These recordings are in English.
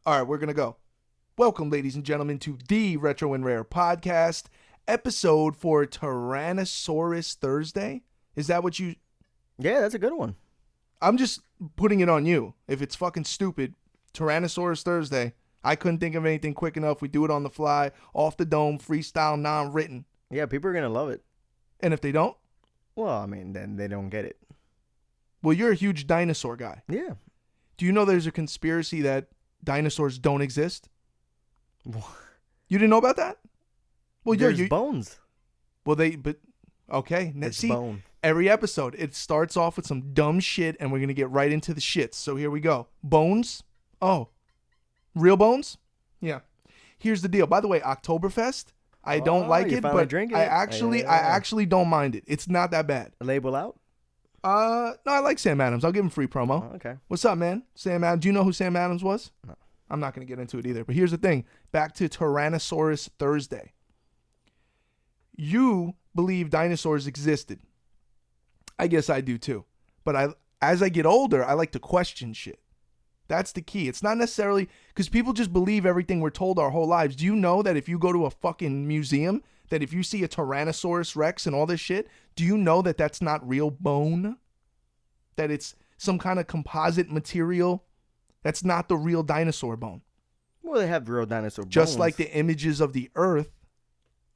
All right, we're going to go. Welcome, ladies and gentlemen, to the Retro and Rare podcast, episode for Tyrannosaurus Thursday. Is that what you... Yeah, that's a good one. I'm just putting it on you. If it's fucking stupid, Tyrannosaurus Thursday. I couldn't think of anything quick enough. We do it on the fly, off the dome, freestyle, non-written. Yeah, people are going to love it. And if they don't? Well, I mean, then they don't get it. Well, you're a huge dinosaur guy. Yeah. Do you know there's a conspiracy that dinosaurs don't exist? What? You didn't know about that? Well, There's bones. Well, okay. It's See, bone. every episode, it starts off with some dumb shit, and we're going to get right into the shits. So here we go. Bones? Oh. Real bones? Yeah. Here's the deal. By the way, Oktoberfest, I don't like it, but I actually don't mind it. It's not that bad. Label out? No, I like Sam Adams. I'll give him free promo. Oh, okay. What's up, man? Sam Adams. Do you know who Sam Adams was? No. I'm not going to get into it either. But here's the thing. Back to Tyrannosaurus Thursday. You believe dinosaurs existed. I guess I do too. But as I get older, I like to question shit. That's the key. It's not necessarily because people just believe everything we're told our whole lives. Do you know that if you go to a fucking museum, that if you see a Tyrannosaurus Rex and all this shit, do you know that that's not real bone? That it's some kind of composite material? That's not the real dinosaur bone. Well, they have real dinosaur bones. Just like the images of the Earth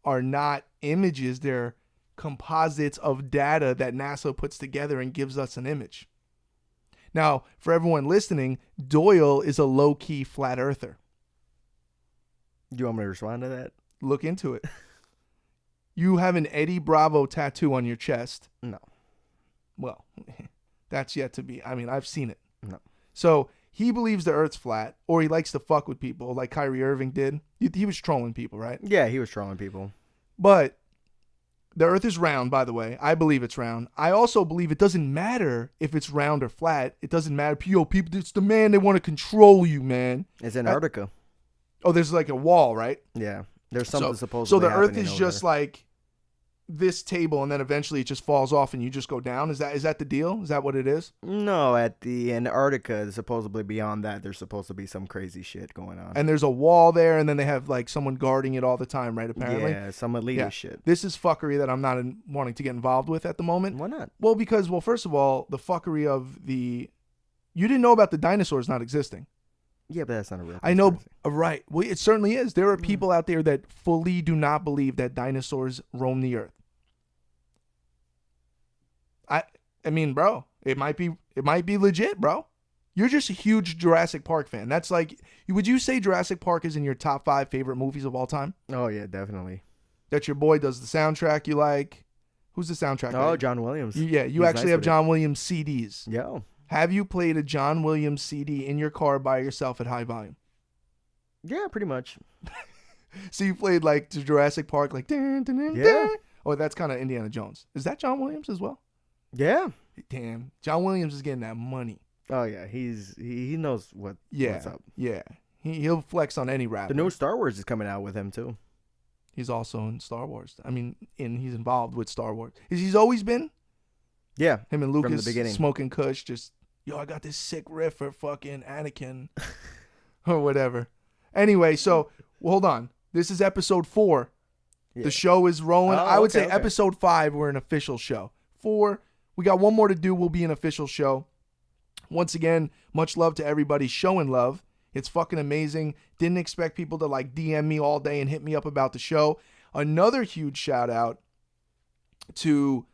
are not images, they're composites of data that NASA puts together and gives us an image. Now, for everyone listening, Doyle is a low-key flat earther. Do you want me to respond to that? Look into it. You have an Eddie Bravo tattoo on your chest. No. Well, that's yet to be. I mean, I've seen it. No. So he believes the Earth's flat, or he likes to fuck with people like Kyrie Irving did. He was trolling people, right? Yeah, he was trolling people. But the Earth is round, by the way. I believe it's round. I also believe it doesn't matter if it's round or flat. It doesn't matter. Yo, people, it's the man. They want to control you, man. It's Antarctica. There's like a wall, right? Yeah. There's something supposed So to the Earth is just like this table, and then eventually it just falls off and you just go down. Is that the deal? Is that what it is? No, at the Antarctica, supposedly beyond that, there's supposed to be some crazy shit going on. And there's a wall there, and then they have like someone guarding it all the time, right? Apparently. Yeah, some elitist shit. This is fuckery that I'm not wanting to get involved with at the moment. Why not? Well, because, first of all, the fuckery of you didn't know about the dinosaurs not existing. Yeah, but that's not a real I know, right. Well, it certainly is. There are people out there that fully do not believe that dinosaurs roam the earth. I mean, bro, it might be legit, bro. You're just a huge Jurassic Park fan. That's like, would you say Jurassic Park is in your top 5 favorite movies of all time? Oh, yeah, definitely. That your boy does the soundtrack you like. Who's the soundtrack guy? Oh, John Williams. Yeah, you actually have John Williams CDs. Yo. Have you played a John Williams CD in your car by yourself at high volume? Yeah, pretty much. So you played like the Jurassic Park, like, dun, dun, dun, yeah. Dun. Oh, that's kind of Indiana Jones. Is that John Williams as well? Yeah. Damn, John Williams is getting that money. Oh yeah, he knows what's up. Yeah, he'll flex on any rapper. The new Star Wars is coming out with him too. He's also in Star Wars. I mean, he's involved with Star Wars. He's always been? Yeah. Him and Lucas from the beginning. Smoking Kush, just, yo, I got this sick riff for fucking Anakin. Or whatever. Anyway, so, hold on. This is episode 4. Yeah. The show is rolling. I would say episode 5, we're an official show. 4, we got one more to do. We'll be an official show. Once again, much love to everybody showing love. It's fucking amazing. Didn't expect people to like DM me all day and hit me up about the show. Another huge shout out to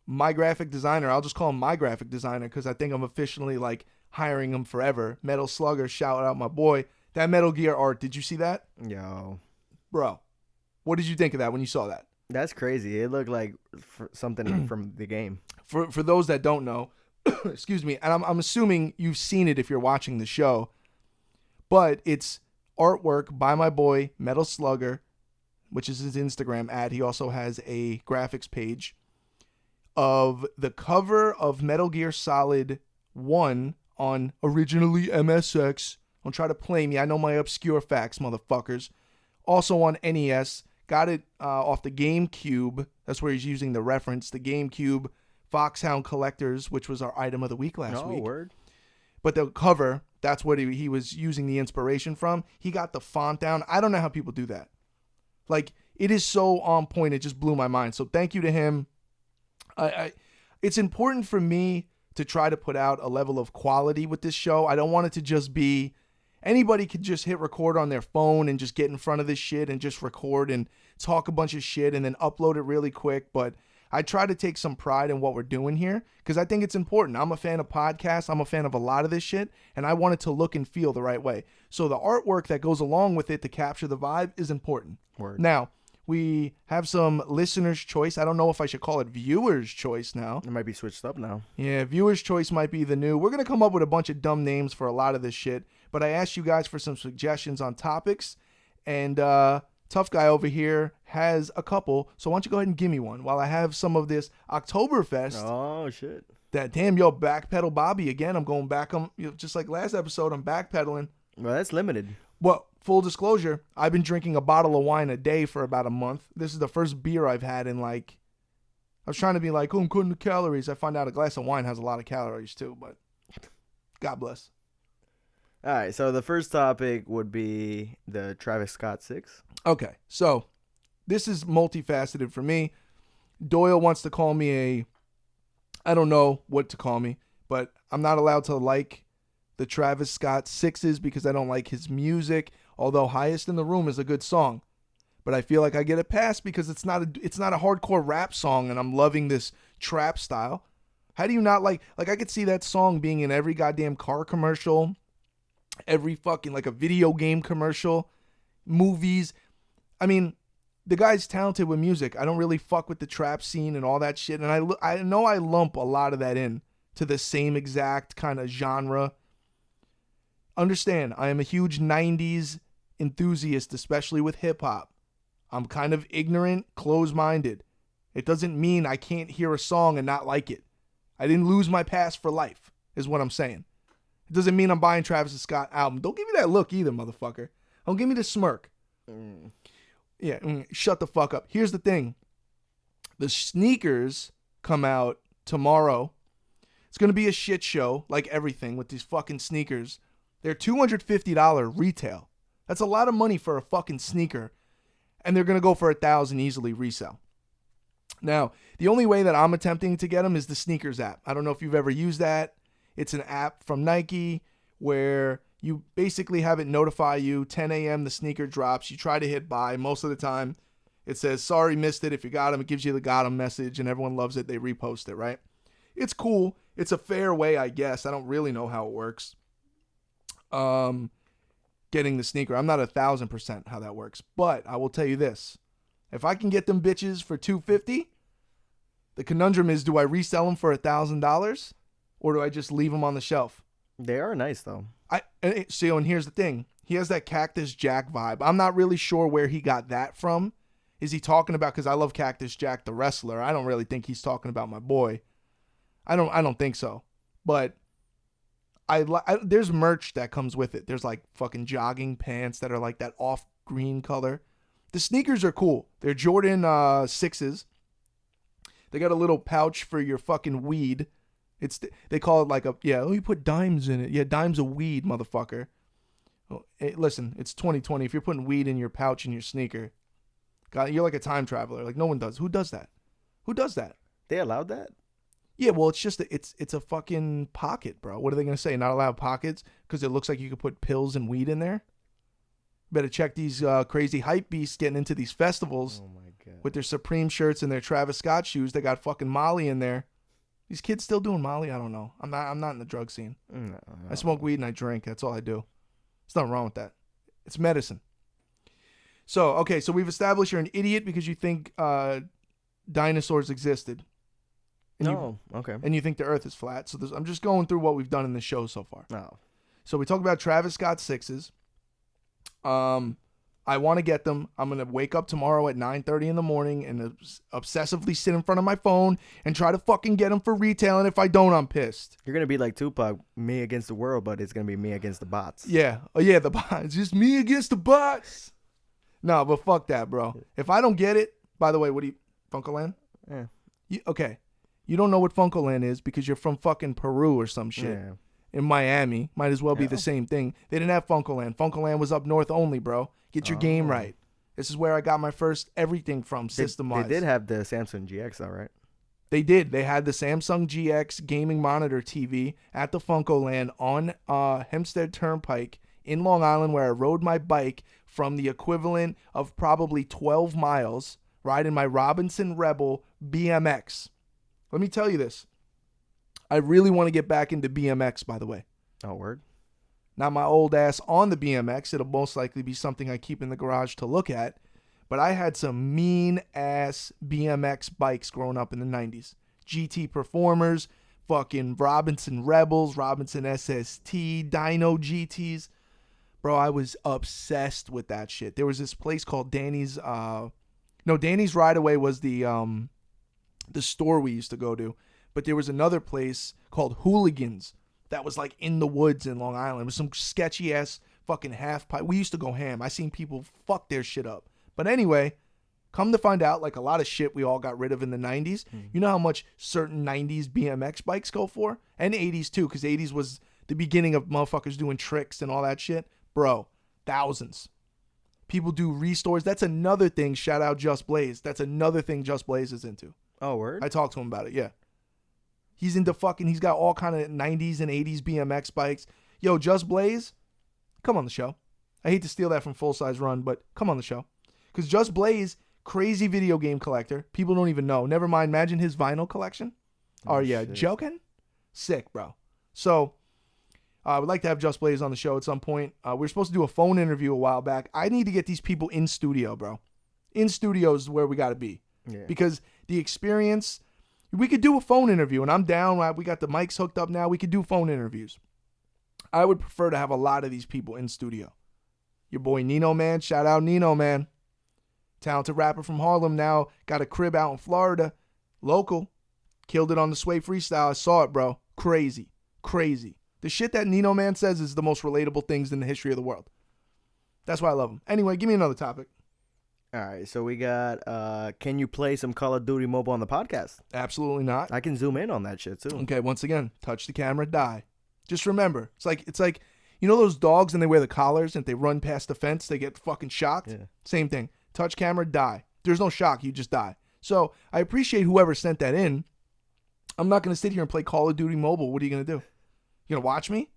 my graphic designer. I'll just call him my graphic designer because I think I'm officially like hiring him forever. Metal Slugger, shout out my boy. That Metal Gear art, did you see that? Yo. Bro, what did you think of that when you saw that? That's crazy. It looked like something from the game. For those that don't know, excuse me, and I'm assuming you've seen it if you're watching the show, but it's artwork by my boy Metal Slugger, which is his Instagram ad. He also has a graphics page of the cover of Metal Gear Solid 1 on originally MSX. Don't try to play me. I know my obscure facts, motherfuckers. Also on NES. Got it off the GameCube. That's where he's using the reference. The GameCube Foxhound Collectors, which was our item of the week last week. Word. But the cover, That's what he was using the inspiration from. He got the font down. I don't know how people do that. Like, it is so on point. It just blew my mind. So thank you to him. It's important for me to try to put out a level of quality with this show. I don't want it to just be anybody could just hit record on their phone and just get in front of this shit and just record and talk a bunch of shit and then upload it really quick. But I try to take some pride in what we're doing here because I think it's important. I'm a fan of podcasts. I'm a fan of a lot of this shit, and I want it to look and feel the right way. So the artwork that goes along with it to capture the vibe is important. Word. Now, we have some listener's choice. I don't know if I should call it viewer's choice now. It might be switched up now. Yeah, viewer's choice might be the new. We're going to come up with a bunch of dumb names for a lot of this shit, but I asked you guys for some suggestions on topics, and Tough Guy over here has a couple, so why don't you go ahead and give me one while I have some of this Oktoberfest. Oh, shit. That damn, yo, backpedal Bobby again. I'm going back on, just like last episode, I'm backpedaling. Well, that's limited. Well, full disclosure, I've been drinking a bottle of wine a day for about a month. This is the first beer I've had in like, I was trying to be like, oh, I'm cutting the calories. I find out a glass of wine has a lot of calories too, but God bless. All right, so the first topic would be the Travis Scott 6. Okay, so this is multifaceted for me. Doyle wants to call me I don't know what to call me, but I'm not allowed to like the Travis Scott 6s because I don't like his music, although Highest in the Room is a good song. But I feel like I get a pass because it's not a hardcore rap song and I'm loving this trap style. How do you not like I could see that song being in every goddamn car commercial, every fucking like a video game commercial, movies. I mean, the guy's talented with music. I don't really fuck with the trap scene and all that shit. And I know I lump a lot of that in to the same exact kind of genre. Understand, I am a huge 90s enthusiast, especially with hip hop. I'm kind of ignorant, closed-minded. It doesn't mean I can't hear a song and not like it. I didn't lose my pass for life, is what I'm saying. It doesn't mean I'm buying Travis Scott album. Don't give me that look either, motherfucker. Don't give me the smirk. Yeah, shut the fuck up. Here's the thing. The sneakers come out tomorrow. It's going to be a shit show, like everything, with these fucking sneakers. They're $250 retail. That's a lot of money for a fucking sneaker. And they're going to go for $1,000 easily resale. Now, the only way that I'm attempting to get them is the sneakers app. I don't know if you've ever used that. It's an app from Nike where you basically have it notify you 10 a.m. the sneaker drops. You try to hit buy. Most of the time, it says, sorry, missed it. If you got them, it gives you the got them message, and everyone loves it. They repost it, right? It's cool. It's a fair way, I guess. I don't really know how it works. Getting the sneaker. I'm not 1,000% how that works. But I will tell you this. If I can get them bitches for $250, the conundrum is, do I resell them for $1,000 or do I just leave them on the shelf? They are nice, though. And here's the thing. He has that Cactus Jack vibe. I'm not really sure where he got that from. Is he talking about, because I love Cactus Jack the wrestler. I don't really think he's talking about my boy. I don't think so. But there's merch that comes with it. There's like fucking jogging pants that are like that off green color. The sneakers are cool. They're Jordan 6s. They got a little pouch for your fucking weed. They call it like you put dimes in it. Yeah, dimes of weed, motherfucker. Oh, hey, listen, it's 2020. If you're putting weed in your pouch in your sneaker, God, you're like a time traveler. Like no one does. Who does that? Who does that? They allowed that? Yeah, well, it's just it's a fucking pocket, bro. What are they gonna say? Not allowed pockets because it looks like you could put pills and weed in there. Better check these crazy hype beasts getting into these festivals with their Supreme shirts and their Travis Scott shoes. They got fucking Molly in there. These kids still doing Molly? I don't know. I'm not in the drug scene. No. I smoke weed and I drink. That's all I do. There's nothing wrong with that. It's medicine. So we've established you're an idiot because you think dinosaurs existed. Okay. And you think the Earth is flat. So I'm just going through what we've done in the show so far. Oh. So we talked about Travis Scott 6s. I want to get them. I'm going to wake up tomorrow at 9:30 in the morning and obsessively sit in front of my phone and try to fucking get them for retail. And if I don't, I'm pissed. You're going to be like Tupac, me against the world, but it's going to be me against the bots. Yeah. Oh, yeah, the bots. Just me against the bots. No, but fuck that, bro. If I don't get it, by the way, what do you, Funkoland? Yeah. Okay. You don't know what Funkoland is because you're from fucking Peru or some shit. Yeah. in Miami. Might as well be the same thing. They didn't have Funkoland. Funkoland was up north only, bro. Get your game right. This is where I got my first everything from system-wise. They did have the Samsung GX, though, right? They did. They had the Samsung GX gaming monitor TV at the Funkoland on Hempstead Turnpike in Long Island, where I rode my bike from the equivalent of probably 12 miles, riding my Robinson Rebel BMX. Let me tell you this. I really want to get back into BMX, by the way. Oh, word? Not my old ass on the BMX. It'll most likely be something I keep in the garage to look at. But I had some mean-ass BMX bikes growing up in the 90s. GT Performers, fucking Robinson Rebels, Robinson SST, Dyno GTs. Bro, I was obsessed with that shit. There was this place called Danny's. Danny's Ride Away was the store we used to go to. But there was another place called Hooligans that was like in the woods in Long Island. It was some sketchy-ass fucking half-pipe. We used to go ham. I seen people fuck their shit up. But anyway, come to find out, like a lot of shit we all got rid of in the 90s, you know how much certain 90s BMX bikes go for? And 80s too, because 80s was the beginning of motherfuckers doing tricks and all that shit. Bro, thousands. People do restores. That's another thing. Shout out Just Blaze. That's another thing Just Blaze is into. Oh, word? I talked to him about it, yeah. He's into he's got all kind of 90s and 80s BMX bikes. Yo, Just Blaze, come on the show. I hate to steal that from Full Size Run, but come on the show. Because Just Blaze, crazy video game collector. People don't even know. Never mind, imagine his vinyl collection. Oh, yeah, shit. Joking? Sick, bro. So, I would like to have Just Blaze on the show at some point. We were supposed to do a phone interview a while back. I need to get these people in studio, bro. In studio is where we got to be. Yeah. Because the experience, we could do a phone interview, and I'm down. We got the mics hooked up now. We could do phone interviews. I would prefer to have a lot of these people in studio. Your boy Nino, man. Shout out Nino, man. Talented rapper from Harlem, now got a crib out in Florida. Local. Killed it on the Sway Freestyle. I saw it, bro. Crazy. Crazy. The shit that Nino Man says is the most relatable things in the history of the world. That's why I love him. Anyway, give me another topic. All right, so we got, can you play some Call of Duty Mobile on the podcast? Absolutely not. I can zoom in on that shit, too. Okay, once again, touch the camera, die. Just remember, it's like, you know those dogs and they wear the collars and if they run past the fence, they get fucking shocked? Yeah. Same thing. Touch camera, die. There's no shock. You just die. So I appreciate whoever sent that in. I'm not going to sit here and play Call of Duty Mobile. What are you going to do? You going to watch me?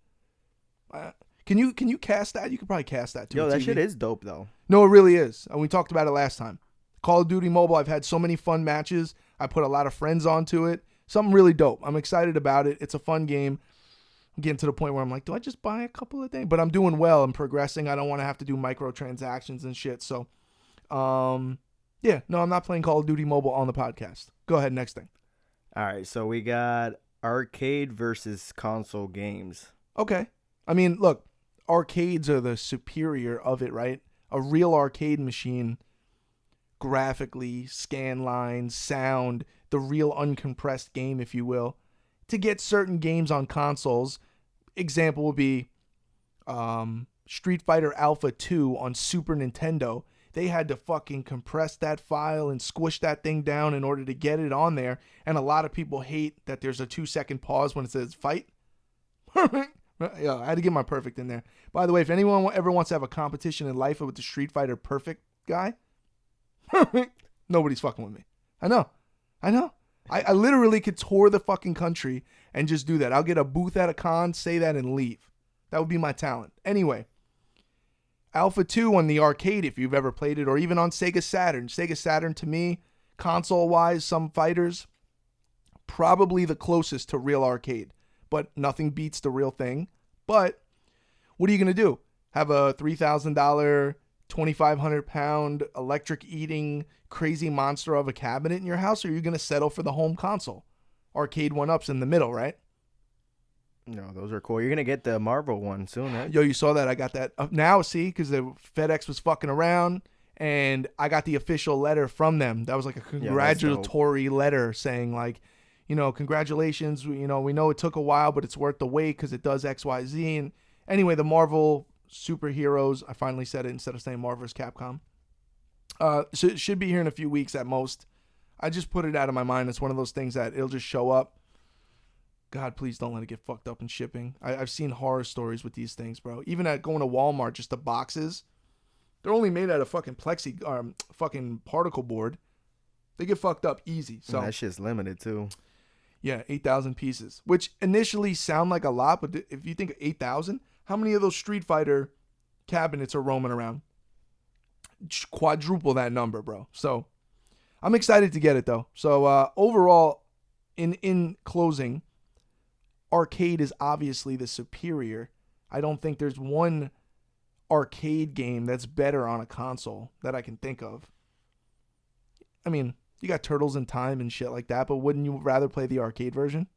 Can you cast that? You could probably cast that too. Yo, that shit is dope, though. No, it really is. And we talked about it last time. Call of Duty Mobile, I've had so many fun matches. I put a lot of friends onto it. Something really dope. I'm excited about it. It's a fun game. I'm getting to the point where I'm like, do I just buy a couple of things? But I'm doing well. I'm progressing. I don't want to have to do microtransactions and shit. So, yeah, no, I'm not playing Call of Duty Mobile on the podcast. Go ahead, next thing. All right, so we got arcade versus console games. Okay. I mean, look, arcades are the superior of it, right? A real arcade machine, graphically, scan lines, sound, the real uncompressed game, if you will. To get certain games on consoles, example would be Street Fighter Alpha 2 on Super Nintendo. They had to fucking compress that file and squish that thing down in order to get it on there. And a lot of people hate that there's a 2-second pause when it says fight. Yeah, I had to get my perfect in there. By the way, if anyone ever wants to have a competition in life with the Street Fighter perfect guy, nobody's fucking with me. I know. I literally could tour the fucking country and just do that. I'll get a booth at a con, say that, and leave. That would be my talent. Anyway. Alpha 2 on the arcade, if you've ever played it, or even on Sega Saturn. Sega Saturn, to me, console-wise, some fighters, probably the closest to real arcade. But nothing beats the real thing. But what are you going to do? Have a $3,000, 2,500-pound, electric-eating, crazy monster of a cabinet in your house, or are you going to settle for the home console? Arcade one-ups in the middle, right? No, those are cool. You're going to get the Marvel one soon, right? Yo, you saw that. I got that now, see, because the FedEx was fucking around, and I got the official letter from them. That was like a congratulatory letter saying, like, you know, congratulations. We know it took a while, but it's worth the wait because it does X, Y, Z. And anyway, the Marvel superheroes, I finally said it instead of saying Marvel vs. Capcom. So it should be here in a few weeks at most. I just put it out of my mind. It's one of those things that it'll just show up. God, please don't let it get fucked up in shipping. I've seen horror stories with these things, bro. Even at going to Walmart, just the boxes, they're only made out of fucking fucking particle board. They get fucked up easy. So that shit's limited too. Yeah, 8,000 pieces, which initially sound like a lot, but if you think of 8,000, how many of those Street Fighter cabinets are roaming around? Quadruple that number, bro. So I'm excited to get it though. So overall, in closing, arcade is obviously the superior. I don't think there's one arcade game that's better on a console that I can think of. I mean, you got Turtles in Time and shit like that, but wouldn't you rather play the arcade version?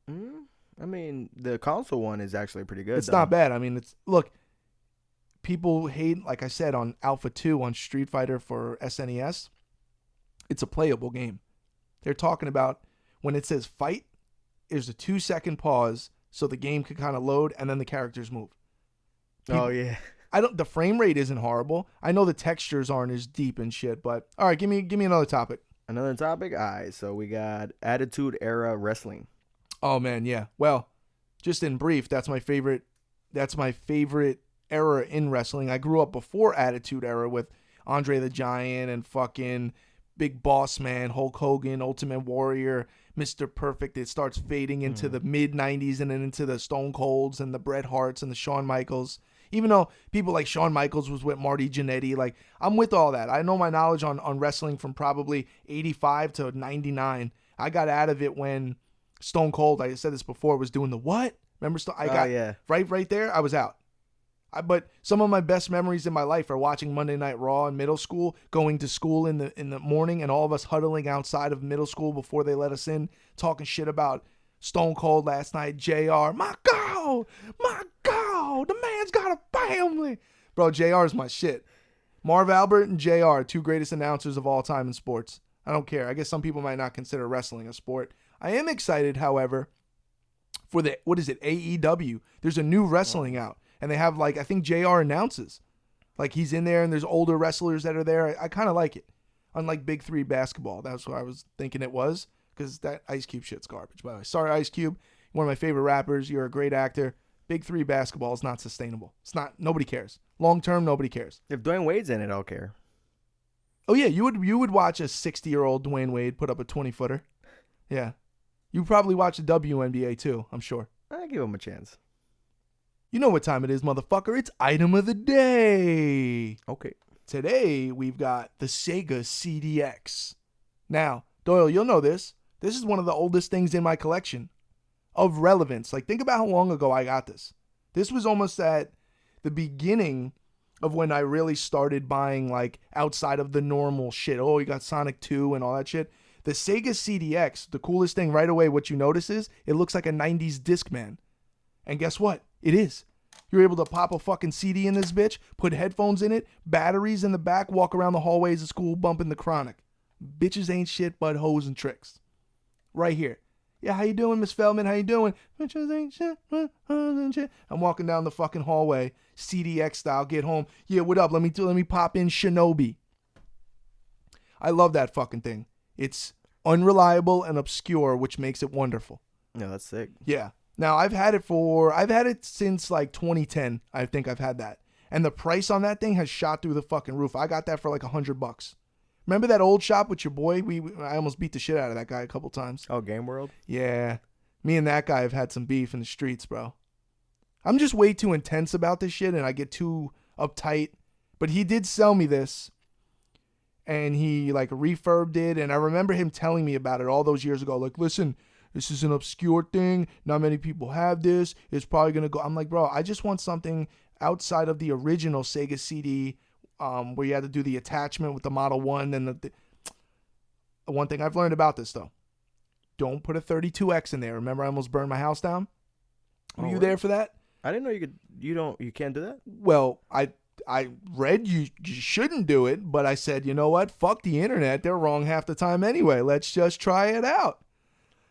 I mean, the console one is actually pretty good. It's not bad. I mean, look, people hate, like I said, on Alpha 2 on Street Fighter for SNES. It's a playable game. They're talking about when it says fight, there's a 2-second pause so the game can kind of load and then the characters move. Oh yeah. The frame rate isn't horrible. I know the textures aren't as deep and shit, but all right, give me another topic. Another topic? All right, so we got Attitude Era Wrestling. Oh man, yeah. Well, just in brief, that's my favorite era in wrestling. I grew up before Attitude Era with Andre the Giant and fucking Big Boss Man, Hulk Hogan, Ultimate Warrior, Mr. Perfect. It starts fading into the mid 90s and then into the Stone Colds and the Bret Harts and the Shawn Michaels. Even though people like Shawn Michaels was with Marty Jannetty, like I'm with all that. I know my knowledge on wrestling from probably 85 to 99. I got out of it when Stone Cold, I said this before, was doing the what? Remember? Right there, I was out. But some of my best memories in my life are watching Monday Night Raw in middle school, going to school in the morning, and all of us huddling outside of middle school before they let us in, talking shit about Stone Cold last night, JR, my God, the man's got a family. Bro, JR is my shit. Marv Albert and JR, two greatest announcers of all time in sports. I don't care. I guess some people might not consider wrestling a sport. I am excited, however, for the, AEW. There's a new wrestling out. And they have, like, I think JR announces. Like, he's in there and there's older wrestlers that are there. I kind of like it. Unlike Big 3 basketball. That's what I was thinking it was. Because that Ice Cube shit's garbage, by the way. Sorry, Ice Cube. One of my favorite rappers. You're a great actor. Big 3 basketball is not sustainable. It's not. Nobody cares. Long term, nobody cares. If Dwayne Wade's in it, I'll care. Oh, yeah. You would watch a 60-year-old Dwayne Wade put up a 20-footer. Yeah. You probably watch the WNBA, too, I'm sure. I give him a chance. You know what time it is, motherfucker. It's item of the day. Okay. Today, we've got the Sega CDX. Now, Doyle, you'll know this. This is one of the oldest things in my collection of relevance. Like, think about how long ago I got this. This was almost at the beginning of when I really started buying, like, outside of the normal shit. Oh, you got Sonic 2 and all that shit. The Sega CDX, the coolest thing right away, what you notice is it looks like a 90s Discman. And guess what? It is. You're able to pop a fucking CD in this bitch, put headphones in it, batteries in the back, walk around the hallways of school bumping the Chronic. Bitches ain't shit but hoes and tricks. Right here. Yeah, how you doing, Miss Feldman? How you doing? Bitches ain't shit but hoes and shit. I'm walking down the fucking hallway, CDX style, get home. Yeah, what up? Let me pop in Shinobi. I love that fucking thing. It's unreliable and obscure, which makes it wonderful. Yeah, that's sick. Yeah. Now, I've had it since like 2010. I think I've had that. And the price on that thing has shot through the fucking roof. I got that for like $100. Remember that old shop with your boy? I almost beat the shit out of that guy a couple times. Oh, Game World? Yeah. Me and that guy have had some beef in the streets, bro. I'm just way too intense about this shit and I get too uptight. But he did sell me this. And he like refurbed it. And I remember him telling me about it all those years ago. Like, listen, this is an obscure thing. Not many people have this. It's probably going to go. I'm like, bro, I just want something outside of the original Sega CD where you had to do the attachment with the Model 1. And the one thing I've learned about this, though, don't put a 32X in there. Remember I almost burned my house down? Were you there for that? I didn't know you can't do that? Well, I read you shouldn't do it, but I said, you know what? Fuck the internet. They're wrong half the time anyway. Let's just try it out.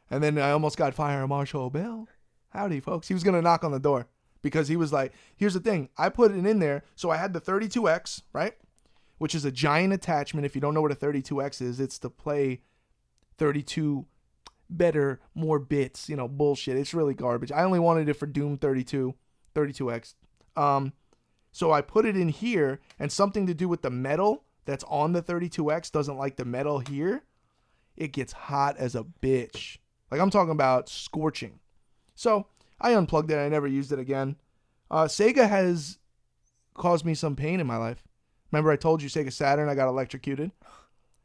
And then I almost got Fire Marshal Bell. Howdy, folks. He was going to knock on the door because he was like, here's the thing. I put it in there. So I had the 32X, right? Which is a giant attachment. If you don't know what a 32X is, it's to play 32. better, more bits, bullshit. It's really garbage. I only wanted it for Doom 32X. So I put it in here, and something to do with the metal that's on the 32X doesn't like the metal here. It gets hot as a bitch. Like, I'm talking about scorching. So I unplugged it. I never used it again. Sega has caused me some pain in my life. Remember I told you Sega Saturn, I got electrocuted?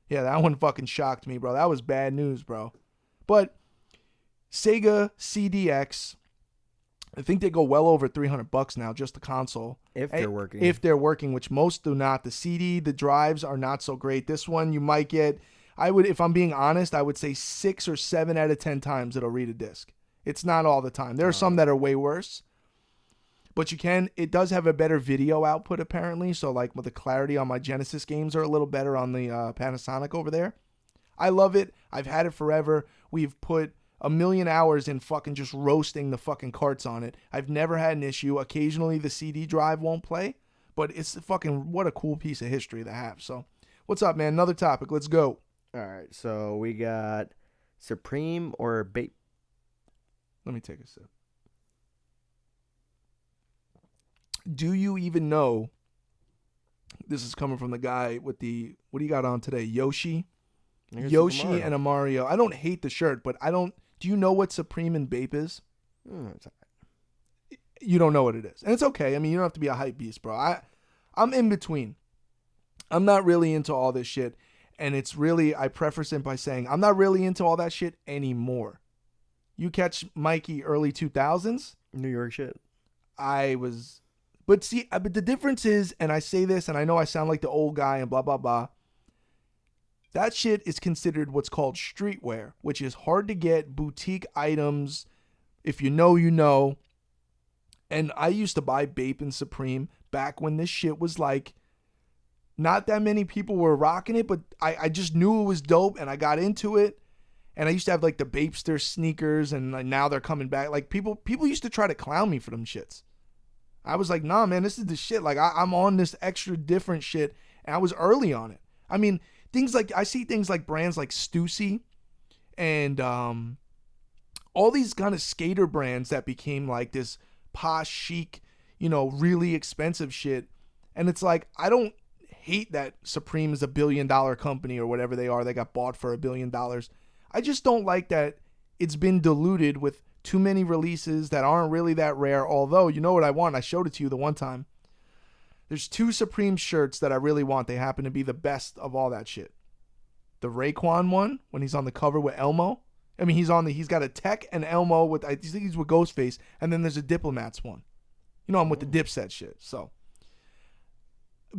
Yeah, that one fucking shocked me, bro. That was bad news, bro. But Sega CDX, I think they go well over $300 now, just the console. If they're working. If they're working, which most do not. The CD, the drives are not so great. This one you might get, if I'm being honest, I would say 6 or 7 out of 10 times it'll read a disc. It's not all the time. There are some that are way worse. But it does have a better video output apparently. So like with the clarity on my Genesis games are a little better on the Panasonic over there. I love it. I've had it forever. We've put a million hours in fucking just roasting the fucking carts on it. I've never had an issue. Occasionally the CD drive won't play, but it's fucking, what a cool piece of history to have. So what's up, man? Another topic. Let's go. All right. So we got Supreme or Bape. Let me take a sip. Do you even know, this is coming from the guy with the, what do you got on today? Yoshi and a Mario. I don't hate the shirt, but do you know what Supreme and Bape is? You don't know what it is. And it's okay. I mean, you don't have to be a hype beast, bro. I'm in between. I'm not really into all this shit. And it's really, I preface it by saying, I'm not really into all that shit anymore. You catch Mikey early 2000s? New York shit. But the difference is, and I say this, and I know I sound like the old guy and blah, blah, blah. That shit is considered what's called streetwear, which is hard to get, boutique items. If you know, you know. And I used to buy Bape and Supreme back when this shit was like, not that many people were rocking it, but I just knew it was dope and I got into it. And I used to have like the Bapester sneakers, and like, now they're coming back. Like people used to try to clown me for them shits. I was like, nah, man, this is the shit. Like I'm on this extra different shit, and I was early on it. I mean, I see things like brands like Stussy and all these kind of skater brands that became like this posh chic, really expensive shit. And it's like, I don't hate that Supreme is $1 billion company or whatever they are. They got bought for $1 billion. I just don't like that it's been diluted with too many releases that aren't really that rare. Although, you know what I want? I showed it to you the one time. There's 2 Supreme shirts that I really want. They happen to be the best of all that shit. The Raekwon one, when he's on the cover with Elmo. I mean, he's got a Tech and Elmo with, I think he's with Ghostface. And then there's a Diplomats one. I'm with the Dipset shit. So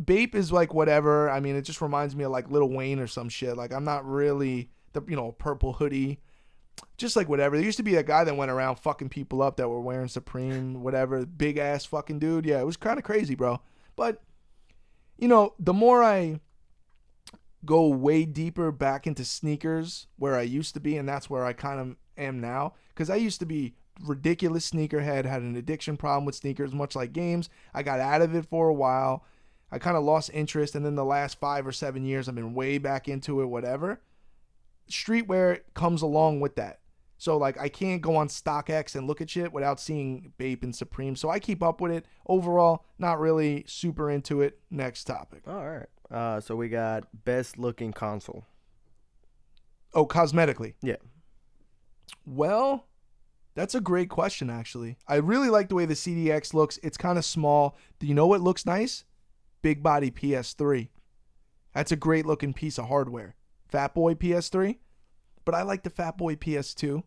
Bape is like whatever. I mean, it just reminds me of like Lil Wayne or some shit. Like I'm not really the, purple hoodie. Just like whatever. There used to be a guy that went around fucking people up that were wearing Supreme, whatever, big ass fucking dude. Yeah, it was kind of crazy, bro. But, the more I go way deeper back into sneakers where I used to be, and that's where I kind of am now, because I used to be ridiculous sneakerhead, had an addiction problem with sneakers, much like games. I got out of it for a while. I kind of lost interest, and then the last 5 or 7 years, I've been way back into it, whatever. Streetwear comes along with that. So, like, I can't go on StockX and look at shit without seeing Bape and Supreme. So I keep up with it. Overall, not really super into it. Next topic. All right. So we got best looking console. Oh, cosmetically. Yeah. Well, that's a great question, actually. I really like the way the CDX looks. It's kind of small. Do you know what looks nice? Big body PS3. That's a great looking piece of hardware. Fat Boy PS3. But I like the Fat Boy PS2.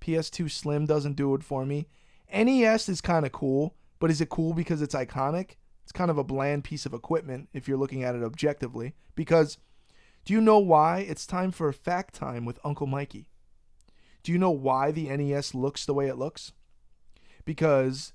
PS2 Slim doesn't do it for me. NES is kind of cool, but is it cool because it's iconic? It's kind of a bland piece of equipment if you're looking at it objectively. Because do you know why? It's time for fact time with Uncle Mikey. Do you know why the NES looks the way it looks? Because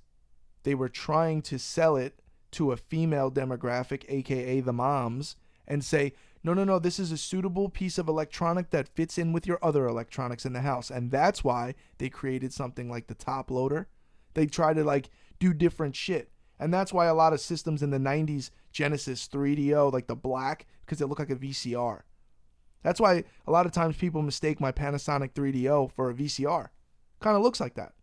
they were trying to sell it to a female demographic, aka the moms, and say, no, this is a suitable piece of electronic that fits in with your other electronics in the house. And that's why they created something like the top loader. They try to like do different shit. And that's why a lot of systems in the 90s, Genesis 3DO, like the black, because it looked like a VCR. That's why a lot of times people mistake my Panasonic 3DO for a VCR. Kind of looks like that.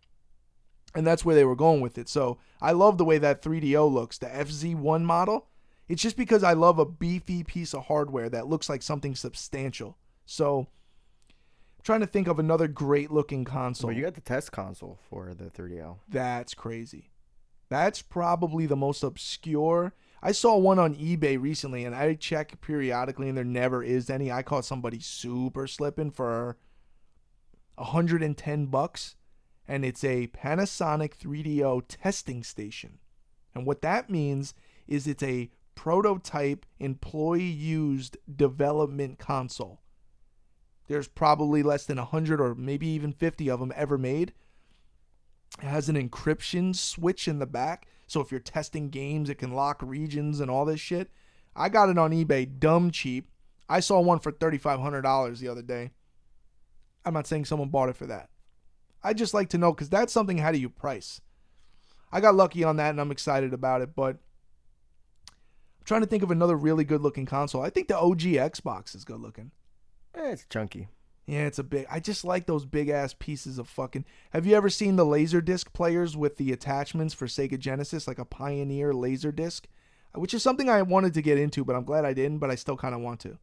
And that's where they were going with it. So I love the way that 3DO looks, the FZ1 model. It's just because I love a beefy piece of hardware that looks like something substantial. So I'm trying to think of another great looking console. Well, you got the test console for the 3DO. That's crazy. That's probably the most obscure. I saw one on eBay recently, and I check periodically, and there never is any. I caught somebody super slipping for $110, and it's a Panasonic 3DO testing station. And what that means is it's a prototype employee-used development console. There's probably less than 100 or maybe even 50 of them ever made. It has an encryption switch in the back, so if you're testing games, it can lock regions and all this shit. I got it on eBay dumb cheap. I saw one for $3,500 the other day. I'm not saying someone bought it for that. I just like to know, because that's something, how do you price? I got lucky on that, and I'm excited about it, but I'm trying to think of another really good-looking console. I think the OG Xbox is good-looking. It's chunky. Yeah, it's a big... I just like those big-ass pieces of fucking... Have you ever seen the Laserdisc players with the attachments for Sega Genesis, like a Pioneer Laserdisc? Which is something I wanted to get into, but I'm glad I didn't, but I still kind of want to.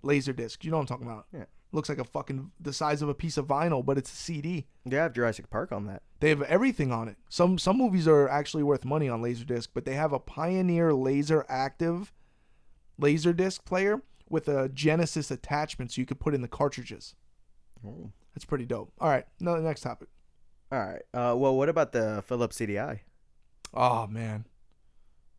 Laserdisc. You know what I'm talking about. Yeah. Looks like a fucking... the size of a piece of vinyl, but it's a CD. They have Jurassic Park on that. They have everything on it. Some movies are actually worth money on Laserdisc, but they have a Pioneer Laser Active Laserdisc player with a Genesis attachment so you could put in the cartridges. Oh. That's pretty dope. All right, next topic. All right. Well, what about the Philips CDI? Oh, man.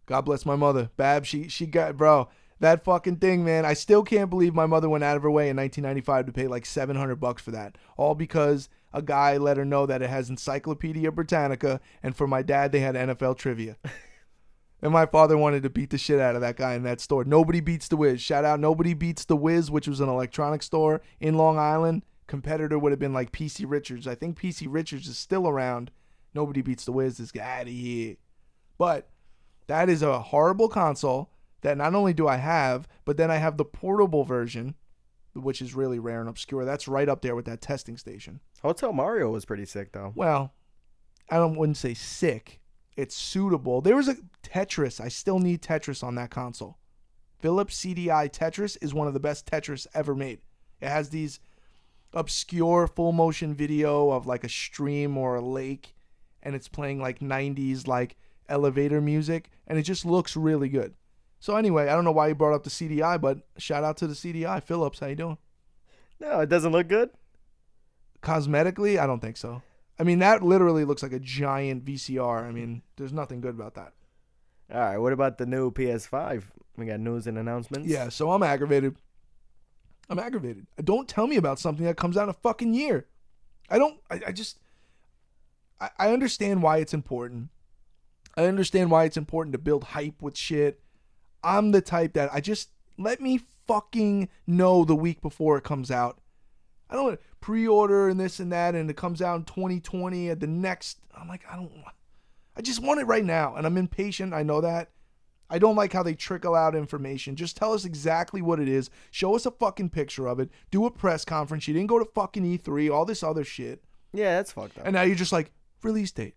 God bless my mother. Bab, she got, bro, that fucking thing, man. I still can't believe my mother went out of her way in 1995 to pay like $700 for that. All because a guy let her know that it has Encyclopedia Britannica, and for my dad, they had NFL trivia. And my father wanted to beat the shit out of that guy in that store. Nobody beats the Wiz. Shout out, Nobody Beats the Wiz, which was an electronics store in Long Island. Competitor would have been like PC Richards. I think PC Richards is still around. Nobody Beats the Wiz. This guy out of here. But that is a horrible console that not only do I have, but then I have the portable version, which is really rare and obscure. That's right up there with that testing station. Hotel Mario was pretty sick, though. Well, wouldn't say sick. It's suitable. There was a Tetris. I still need Tetris on that console. Philips CDI Tetris is one of the best Tetris ever made. It has these obscure full motion video of like a stream or a lake, and it's playing like 90s like elevator music, and it just looks really good. So anyway, I don't know why you brought up the CDI, but shout out to the CDI. Philips, how you doing? No, it doesn't look good. Cosmetically, I don't think so. I mean, that literally looks like a giant VCR. I mean, there's nothing good about that. All right, what about the new PS5? We got news and announcements? Yeah, so I'm aggravated. Don't tell me about something that comes out in a fucking year. I understand why it's important. I understand why it's important to build hype with shit. I'm the type that let me fucking know the week before it comes out. I don't pre-order and this and that, and it comes out in 2020 at the next. I'm like, I just want it right now, and I'm impatient. I know that. I don't like how they trickle out information. Just tell us exactly what it is. Show us a fucking picture of it. Do a press conference. You didn't go to fucking E3, all this other shit. Yeah, that's fucked up. And now you're just like, release date.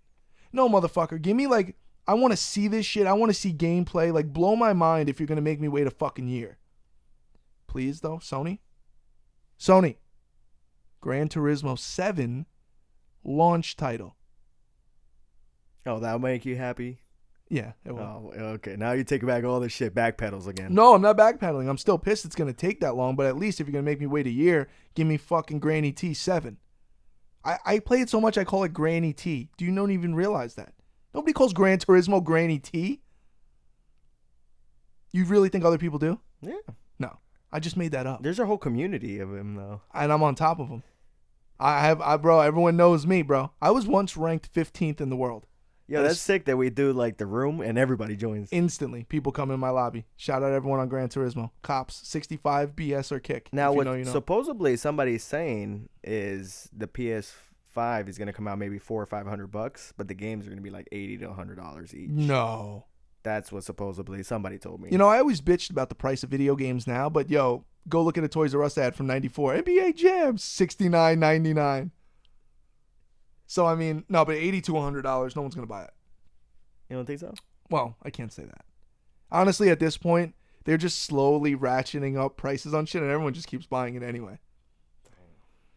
No, motherfucker. Give me like, I want to see this shit. I want to see gameplay. Like, blow my mind if you're going to make me wait a fucking year. Please, though, Sony. Gran Turismo 7 launch title. Oh, that'll make you happy? Yeah, it will. Oh, okay. Now you take back all this shit, backpedals again. No, I'm not backpedaling. I'm still pissed it's going to take that long, but at least if you're going to make me wait a year, give me fucking Granny T 7. I play it so much I call it Granny T. Do you not even realize that? Nobody calls Gran Turismo Granny T. You really think other people do? Yeah. No, I just made that up. There's a whole community of him, though. And I'm on top of them. Bro, everyone knows me, bro. I was once ranked 15th in the world. Yeah, that's sick that we do like the room and everybody joins. Instantly, people come in my lobby. Shout out everyone on Gran Turismo. Cops, 65, BS, or kick. Now, what supposedly somebody's saying is the PS5 is going to come out maybe $400 or $500, but the games are going to be like $80 to $100 each. No. That's what supposedly somebody told me. You know, I always bitched about the price of video games now, but yo, go look at a Toys R Us ad from 94. NBA Jam, $69.99. So, I mean, no, but $80 to $100, no one's going to buy it. You don't think so? Well, I can't say that. Honestly, at this point, they're just slowly ratcheting up prices on shit, and everyone just keeps buying it anyway.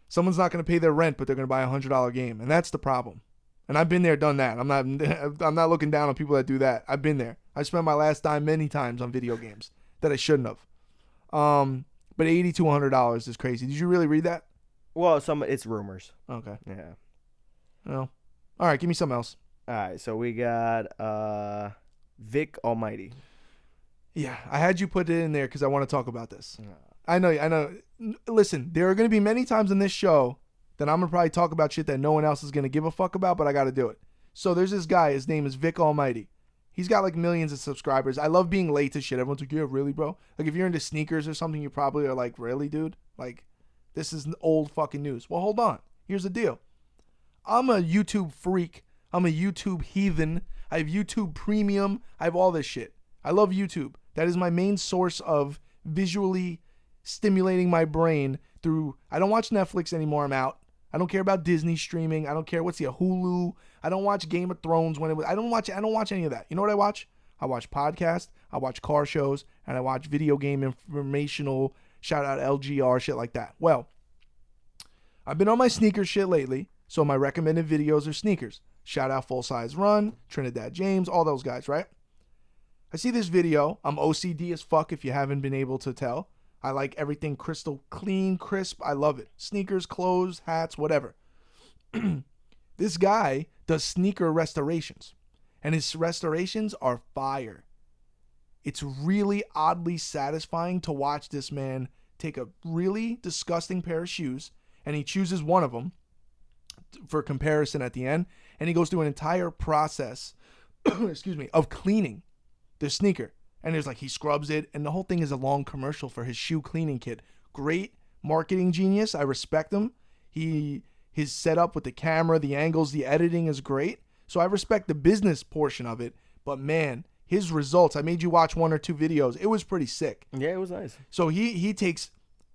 Someone's not going to pay their rent, but they're going to buy a $100 game, and that's the problem. And I've been there, done that. I'm not looking down on people that do that. I've been there. I spent my last dime many times on video games that I shouldn't have. But $80 to $100 is crazy. Did you really read that? Well, it's rumors. Okay. Yeah. Well, all right. Give me something else. All right. So we got Vic Almighty. Yeah, I had you put it in there because I want to talk about this. I know. Listen, there are going to be many times in this show that I'm going to probably talk about shit that no one else is going to give a fuck about, but I got to do it. So there's this guy. His name is Vic Almighty. He's got like millions of subscribers. I love being late to shit. Everyone's like, yeah, really, bro? Like if you're into sneakers or something, you probably are like, really, dude? Like this is old fucking news. Well, hold on. Here's the deal. I'm a YouTube freak. I'm a YouTube heathen. I have YouTube Premium. I have all this shit. I love YouTube. That is my main source of visually stimulating my brain through. I don't watch Netflix anymore. I'm out. I don't care about Disney streaming. I don't care what's the Hulu. I don't watch Game of Thrones when it was. I don't watch any of that. You know what I watch? I watch podcasts. I watch car shows, and I watch video game informational. Shout out LGR shit like that. Well, I've been on my sneaker shit lately, so my recommended videos are sneakers. Shout out Full Size Run, Trinidad James, all those guys, right? I see this video. I'm OCD as fuck if you haven't been able to tell. I like everything crystal clean, crisp. I love it. Sneakers, clothes, hats, whatever. This guy does sneaker restorations, and his restorations are fire. It's really oddly satisfying to watch this man take a really disgusting pair of shoes, and he chooses one of them for comparison at the end, and he goes through an entire process, of cleaning the sneaker. And there's like, he scrubs it, and the whole thing is a long commercial for his shoe cleaning kit. Great marketing genius. I respect him. His setup with the camera, the angles, the editing is great. So I respect the business portion of it. But man, his results, I made you watch 1 or 2 videos. It was pretty sick. Yeah, it was nice. So he takes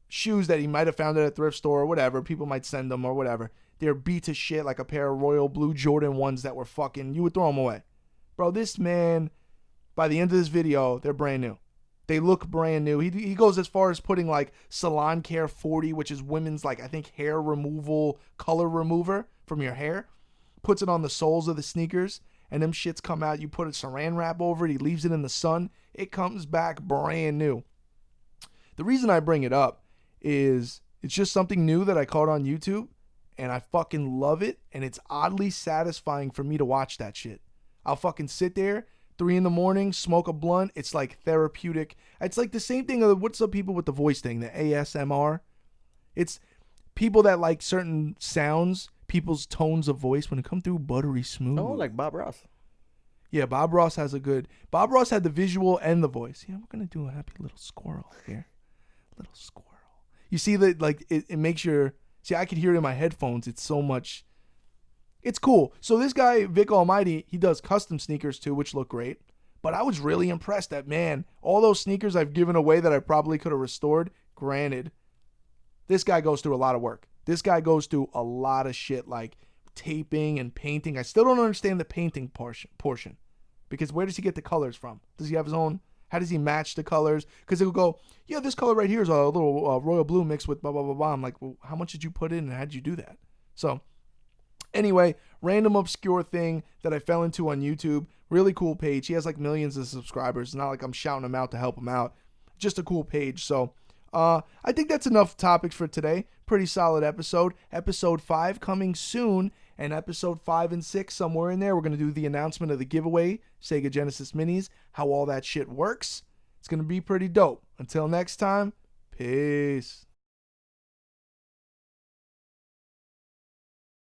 shoes that he might have found at a thrift store or whatever. People might send them or whatever. They're beat to shit, like a pair of royal blue Jordan 1s that were fucking, you would throw them away. Bro, this man, by the end of this video, they're brand new. They look brand new. He goes as far as putting like Salon Care 40, which is women's like, I think, hair removal, color remover from your hair. Puts it on the soles of the sneakers, and them shits come out. You put a saran wrap over it. He leaves it in the sun. It comes back brand new. The reason I bring it up is it's just something new that I caught on YouTube, and I fucking love it, and it's oddly satisfying for me to watch that shit. I'll fucking sit there 3 a.m, smoke a blunt. It's like therapeutic. It's like the same thing. What's up people with the voice thing, the ASMR? It's people that like certain sounds, people's tones of voice when it come through buttery smooth. Oh, like Bob Ross. Yeah, Bob Ross has a good. Bob Ross had the visual and the voice. Yeah, we're gonna do a happy little squirrel here. Little squirrel. You see that, like, it makes your. See, I could hear it in my headphones. It's so much. It's cool. So this guy, Vic Almighty, he does custom sneakers too, which look great. But I was really impressed that, man, all those sneakers I've given away that I probably could have restored, granted, this guy goes through a lot of work. This guy goes through a lot of shit like taping and painting. I still don't understand the painting portion. Because where does he get the colors from? Does he have his own? How does he match the colors? Because it will go, yeah, this color right here is a little royal blue mixed with blah, blah, blah, blah. I'm like, well, how much did you put in and how did you do that? So anyway, random obscure thing that I fell into on YouTube. Really cool page. He has like millions of subscribers. It's not like I'm shouting him out to help him out. Just a cool page. So I think that's enough topics for today. Pretty solid episode. Episode 5 coming soon. And episode 5 and 6, somewhere in there, we're going to do the announcement of the giveaway, Sega Genesis Minis, how all that shit works. It's going to be pretty dope. Until next time, peace.